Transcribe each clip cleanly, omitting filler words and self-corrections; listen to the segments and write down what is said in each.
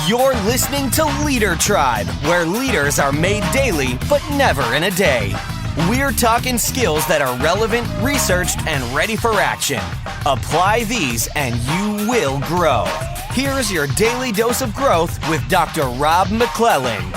You're listening to LeaderTribe, where leaders are made daily, but never in a day. We're talking skills that are relevant, researched, and ready for action. Apply these and you will grow. Here's your daily dose of growth with Dr. Rob McClelland.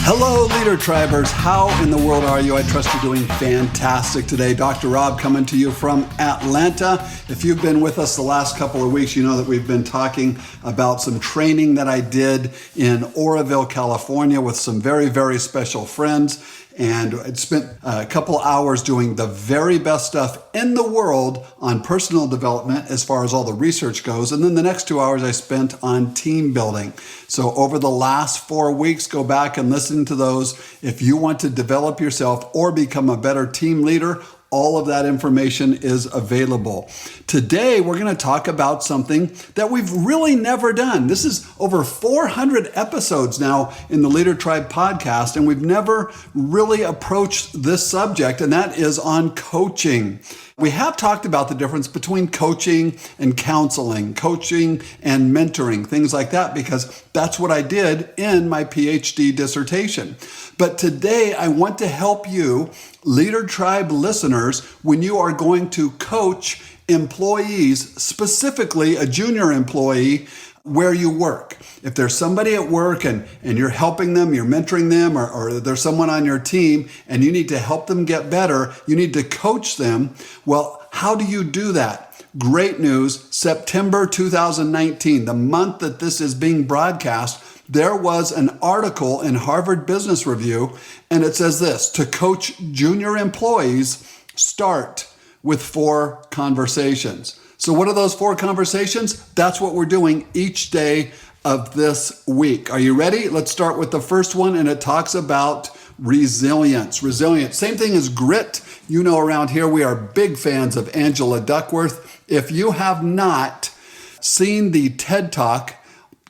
Hello, LeaderTribers. How in the world are you? I trust you're doing fantastic today. Dr. Rob coming to you from Atlanta. If you've been with us the last couple of weeks, you know that we've been talking about some training that I did in Oroville, California with some very, very special friends. And I'd spent a couple hours doing the very best stuff in the world on personal development as far as all the research goes. And then the next 2 hours I spent on team building. So over the last 4 weeks, go back and listen to those. If you want to develop yourself or become a better team leader, all of that information is available. Today, we're going to talk about something that we've really never done. This is over 400 episodes now in the LeaderTribe podcast, and we've never really approached this subject, and that is on coaching. We have talked about the difference between coaching and counseling, coaching and mentoring, things like that, because that's what I did in my PhD dissertation. But today, I want to help you, LeaderTribe listeners, when you are going to coach employees, specifically a junior employee, where you work. If there's somebody at work and you're helping them, you're mentoring them, or there's someone on your team and you need to help them get better, you need to coach them. Well, how do you do that? Great news, September 2019, the month that this is being broadcast, there was an article in Harvard Business Review, and it says this: to coach junior employees, start with 4 conversations. So what are those 4 conversations? That's what we're doing each day of this week. Are you ready? Let's start with the first one, and it talks about resilience. Resilience, same thing as grit. You know, around here we are big fans of Angela Duckworth. If you have not seen the TED Talk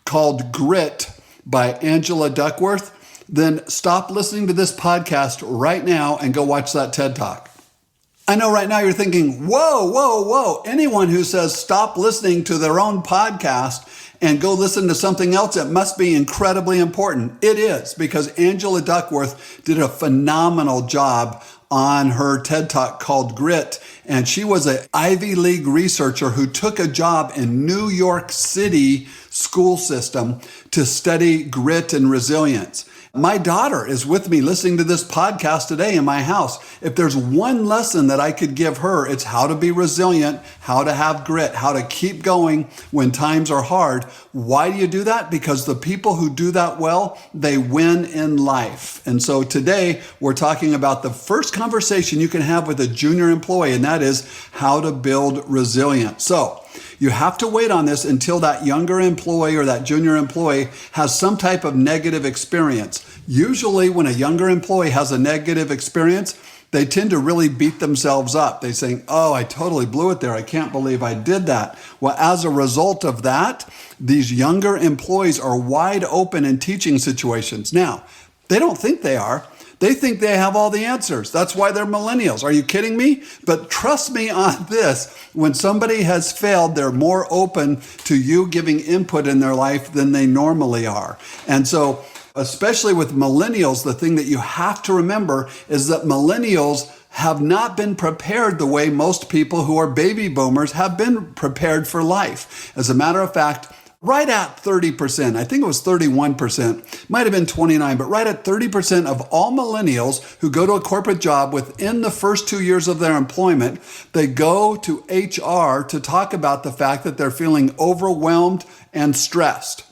called Grit by Angela Duckworth, then stop listening to this podcast right now and go watch that TED Talk. I know right now you're thinking, whoa. Anyone who says stop listening to their own podcast and go listen to something else, it must be incredibly important. It is, because Angela Duckworth did a phenomenal job on her TED Talk called Grit. And she was an Ivy League researcher who took a job in New York City school system to study grit and resilience. My daughter is with me listening to this podcast today in my house. If there's one lesson that I could give her, it's how to be resilient, how to have grit, how to keep going when times are hard. Why do you do that? Because the people who do that well, they win in life. And so today we're talking about the first conversation you can have with a junior employee, and that is how to build resilience. So you have to wait on this until that younger employee or that junior employee has some type of negative experience. Usually when a younger employee has a negative experience, they tend to really beat themselves up. They say, oh, I totally blew it there. I can't believe I did that. Well, as a result of that, these younger employees are wide open in teaching situations. Now, they don't think they are. They think they have all the answers. That's why they're millennials. Are you kidding me? But trust me on this, when somebody has failed, they're more open to you giving input in their life than they normally are. And so, especially with millennials, the thing that you have to remember is that millennials have not been prepared the way most people who are baby boomers have been prepared for life. As a matter of fact, right at 30%, I think it was 31%, might have been 29, but right at 30% of all millennials who go to a corporate job within the first 2 years of their employment, they go to HR to talk about the fact that they're feeling overwhelmed and stressed.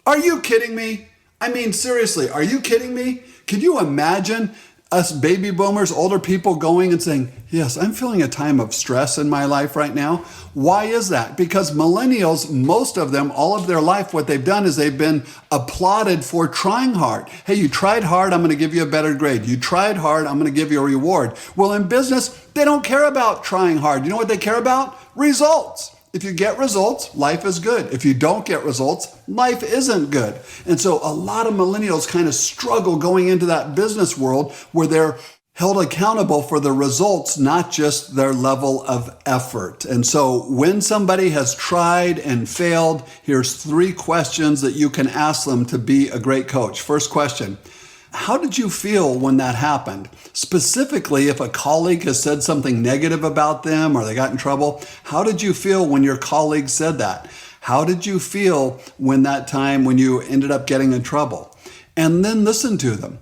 Are you kidding me? I mean, seriously, are you kidding me? Can you imagine us baby boomers, older people going and saying, yes, I'm feeling a time of stress in my life right now? Why is that? Because millennials, most of them, all of their life, what they've done is they've been applauded for trying hard. Hey, you tried hard, I'm going to give you a better grade. You tried hard, I'm going to give you a reward. Well, in business, they don't care about trying hard. You know what they care about? Results. If you get results, life is good. If you don't get results, life isn't good. And so a lot of millennials kind of struggle going into that business world where they're held accountable for the results, not just their level of effort. And so when somebody has tried and failed, here's 3 questions that you can ask them to be a great coach. First question, how did you feel when that happened? Specifically, if a colleague has said something negative about them or they got in trouble, how did you feel when your colleague said that? How did you feel when that time when you ended up getting in trouble? And then listen to them.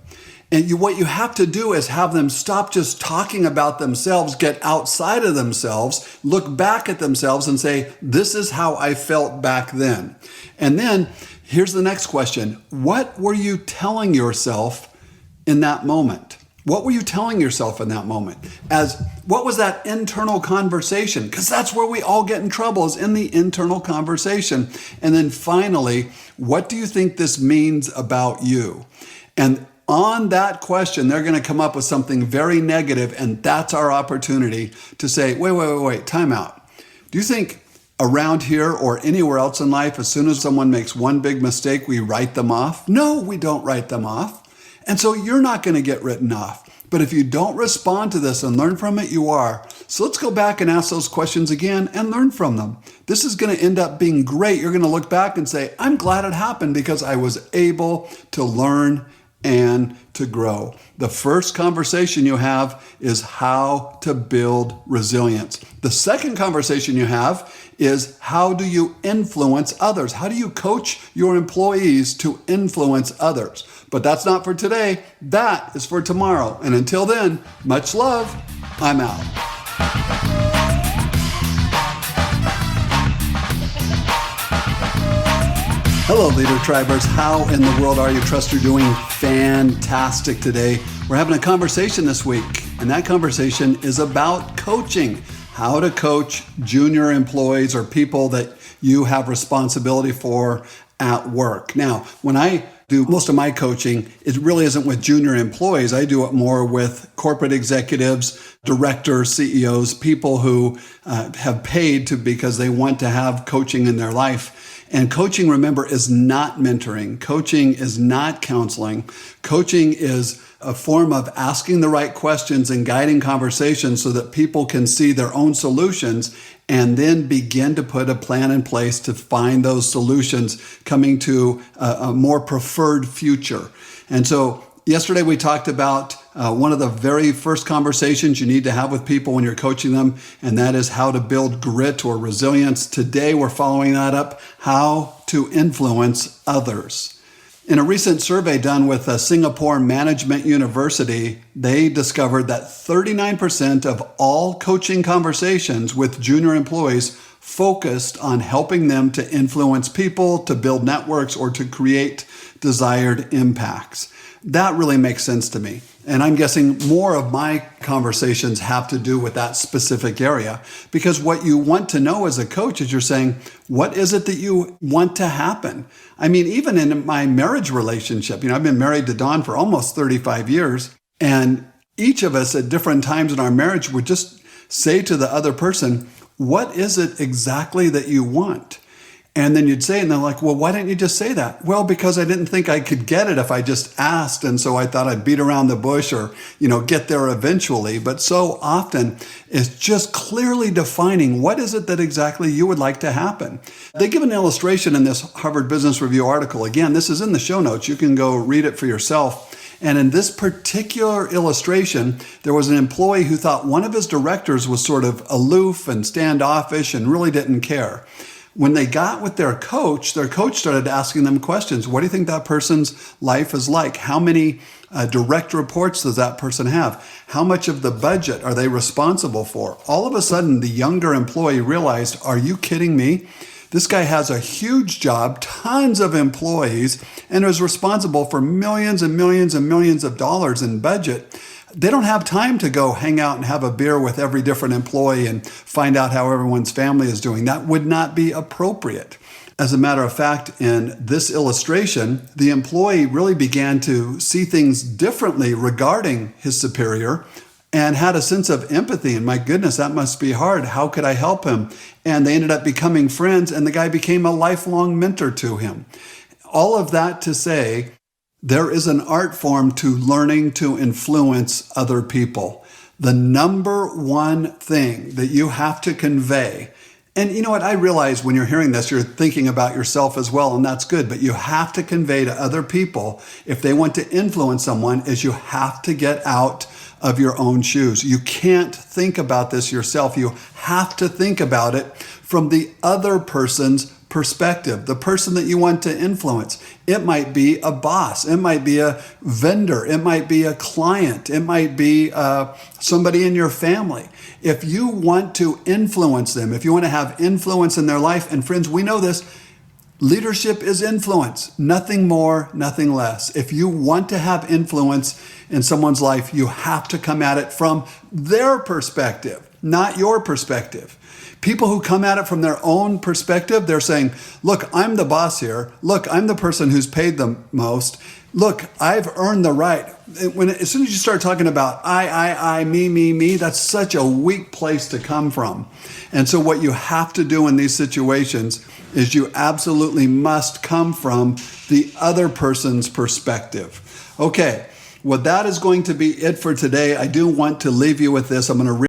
And what you have to do is have them stop just talking about themselves, get outside of themselves, look back at themselves and say, this is how I felt back then. And then here's the next question. What were you telling yourself in that moment? What were you telling yourself in that moment? What was that internal conversation? Because that's where we all get in trouble, is in the internal conversation. And then finally, what do you think this means about you? And on that question, they're going to come up with something very negative, and that's our opportunity to say, wait, time out. Do you think around here or anywhere else in life, as soon as someone makes one big mistake, we write them off? No, we don't write them off. And so you're not going to get written off. But if you don't respond to this and learn from it, you are. So let's go back and ask those questions again and learn from them. This is going to end up being great. You're going to look back and say, I'm glad it happened because I was able to learn and to grow. The first conversation you have is how to build resilience. The second conversation you have is how do you influence others? How do you coach your employees to influence others? But that's not for today. That is for tomorrow. And until then, much love. I'm out. Hello, LeaderTribers. How in the world are you? Trust you're doing fantastic today. We're having a conversation this week, and that conversation is about coaching. How to coach junior employees or people that you have responsibility for at work. Now, when I do most of my coaching, it really isn't with junior employees. I do it more with corporate executives, directors, CEOs, people who have paid to because they want to have coaching in their life. And coaching, remember, is not mentoring. Coaching is not counseling. Coaching is a form of asking the right questions and guiding conversations so that people can see their own solutions and then begin to put a plan in place to find those solutions coming to a more preferred future. And so yesterday we talked about one of the very first conversations you need to have with people when you're coaching them, and that is how to build grit or resilience. Today we're following that up, how to influence others. In a recent survey done with Singapore Management University, they discovered that 39% of all coaching conversations with junior employees focused on helping them to influence people, to build networks, or to create desired impacts. That really makes sense to me. And I'm guessing more of my conversations have to do with that specific area, because what you want to know as a coach is you're saying, what is it that you want to happen? I mean, even in my marriage relationship, I've been married to Dawn for almost 35 years, and each of us at different times in our marriage would just say to the other person, what is it exactly that you want? And then you'd say it, and they're like, well, why didn't you just say that? Well, because I didn't think I could get it if I just asked. And so I thought I'd beat around the bush or, get there eventually. But so often it's just clearly defining what is it that exactly you would like to happen. They give an illustration in this Harvard Business Review article. Again, this is in the show notes. You can go read it for yourself. And in this particular illustration, there was an employee who thought one of his directors was sort of aloof and standoffish and really didn't care. When they got with their coach started asking them questions. What do you think that person's life is like? How many direct reports does that person have? How much of the budget are they responsible for? All of a sudden, the younger employee realized, are you kidding me? This guy has a huge job, tons of employees, and is responsible for millions and millions and millions of dollars in budget. They don't have time to go hang out and have a beer with every different employee and find out how everyone's family is doing. That would not be appropriate. As a matter of fact, in this illustration, the employee really began to see things differently regarding his superior and had a sense of empathy. And my goodness, that must be hard. How could I help him? And they ended up becoming friends, and the guy became a lifelong mentor to him. All of that to say, There is an art form to learning to influence other people. The number one thing that you have to convey, and you know what, I realize when you're hearing this, you're thinking about yourself as well, and that's good, but you have to convey to other people, if they want to influence someone, is you have to get out of your own shoes. You can't think about this yourself. You have to think about it from the other person's perspective, the person that you want to influence. It might be a boss. It might be a vendor. It might be a client. It might be somebody in your family. If you want to influence them, if you want to have influence in their life, and friends, we know this, leadership is influence, nothing more, nothing less. If you want to have influence in someone's life, you have to come at it from their perspective, not your perspective. People who come at it from their own perspective, they're saying, look, I'm the boss here. Look, I'm the person who's paid the most. Look, I've earned the right. As soon as you start talking about I, me, that's such a weak place to come from. And so what you have to do in these situations is you absolutely must come from the other person's perspective. Okay, well, that is going to be it for today. I do want to leave you with this. I'm going to